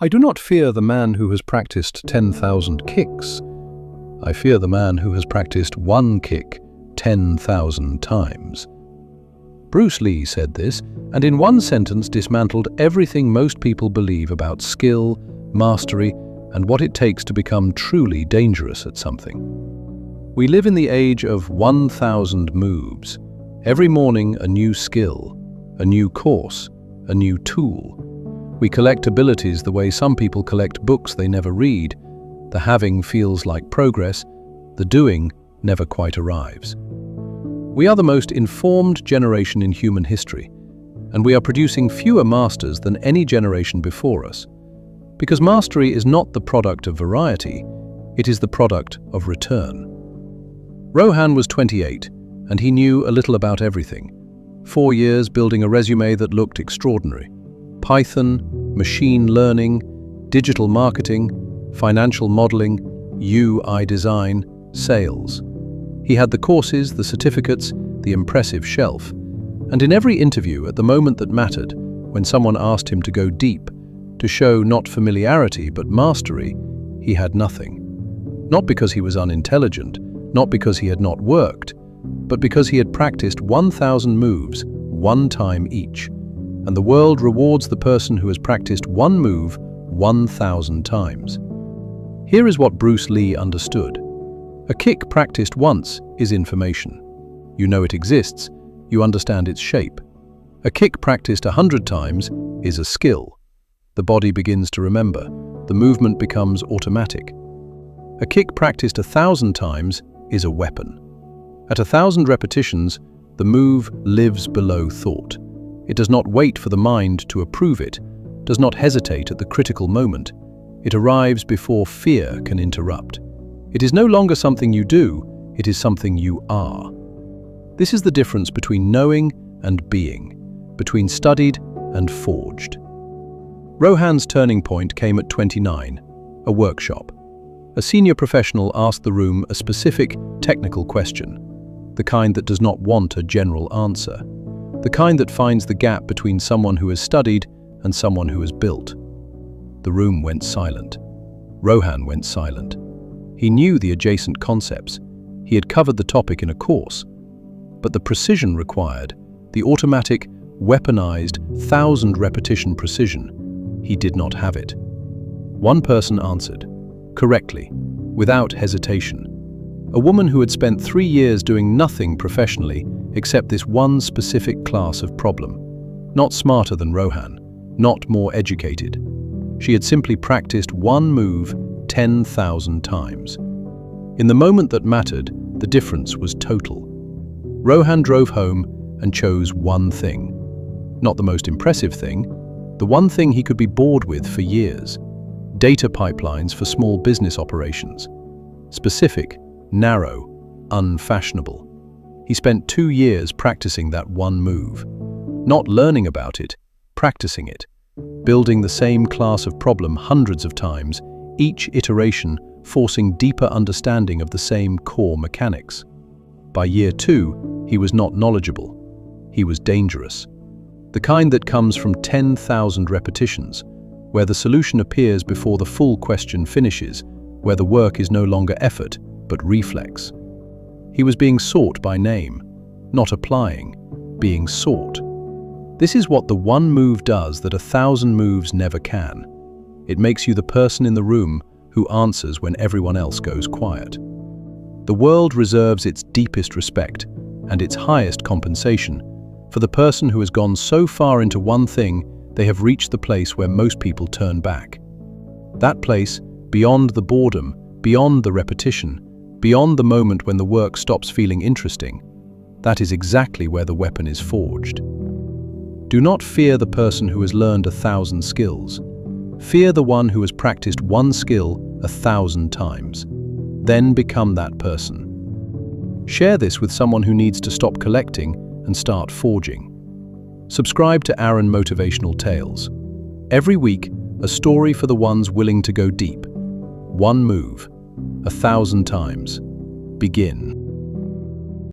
I do not fear the man who has practiced 10,000 kicks. I fear the man who has practiced one kick 10,000 times. Bruce Lee said this, and in one sentence dismantled everything most people believe about skill, mastery, and what it takes to become truly dangerous at something. We live in the age of 1,000 moves. Every morning, a new skill, a new course, a new tool. We collect abilities the way some people collect books they never read. The having feels like progress, the doing never quite arrives. We are the most informed generation in human history, and we are producing fewer masters than any generation before us. Because mastery is not the product of variety, it is the product of return. Rohan was 28, and he knew a little about everything. 4 years building a resume that looked extraordinary. Python, machine learning, digital marketing, financial modeling, UI design, sales. He had the courses, the certificates, the impressive shelf. And in every interview, at the moment that mattered, when someone asked him to go deep, to show not familiarity but mastery, he had nothing. Not because he was unintelligent, not because he had not worked, but because he had practiced 1,000 moves, one time each. And the world rewards the person who has practiced one move 1,000 times. Here is what Bruce Lee understood. A kick practiced once is information. You know it exists, you understand its shape. A kick practiced 100 times is a skill. The body begins to remember, the movement becomes automatic. A kick practiced 1,000 times is a weapon. At 1,000 repetitions, the move lives below thought. It does not wait for the mind to approve it, does not hesitate at the critical moment. It arrives before fear can interrupt. It is no longer something you do, it is something you are. This is the difference between knowing and being, between studied and forged. Rohan's turning point came at 29, a workshop. A senior professional asked the room a specific, technical question, the kind that does not want a general answer, the kind that finds the gap between someone who has studied and someone who has built. The room went silent. Rohan went silent. He knew the adjacent concepts. He had covered the topic in a course. But the precision required, the automatic, weaponized, 1,000 repetition precision, he did not have it. One person answered, correctly, without hesitation. A woman who had spent 3 years doing nothing professionally except this one specific class of problem. Not smarter than Rohan, not more educated. She had simply practiced one move 10,000 times. In the moment that mattered, the difference was total. Rohan drove home and chose one thing. Not the most impressive thing, the one thing he could be bored with for years. Data pipelines for small business operations. Specific, narrow, unfashionable. He spent 2 years practicing that one move. Not learning about it, practicing it. Building the same class of problem hundreds of times, each iteration forcing deeper understanding of the same core mechanics. By year 2, he was not knowledgeable. He was dangerous. The kind that comes from 10,000 repetitions, where the solution appears before the full question finishes, where the work is no longer effort, but reflex. He was being sought by name, not applying, being sought. This is what the one move does that 1,000 moves never can. It makes you the person in the room who answers when everyone else goes quiet. The world reserves its deepest respect and its highest compensation for the person who has gone so far into one thing they have reached the place where most people turn back. That place, beyond the boredom, beyond the repetition, beyond the moment when the work stops feeling interesting, that is exactly where the weapon is forged. Do not fear the person who has learned 1,000 skills. Fear the one who has practiced one skill 1,000 times. Then become that person. Share this with someone who needs to stop collecting and start forging. Subscribe to Aaron Motivational Tales. Every week, a story for the ones willing to go deep. One move, 1,000 times. Begin.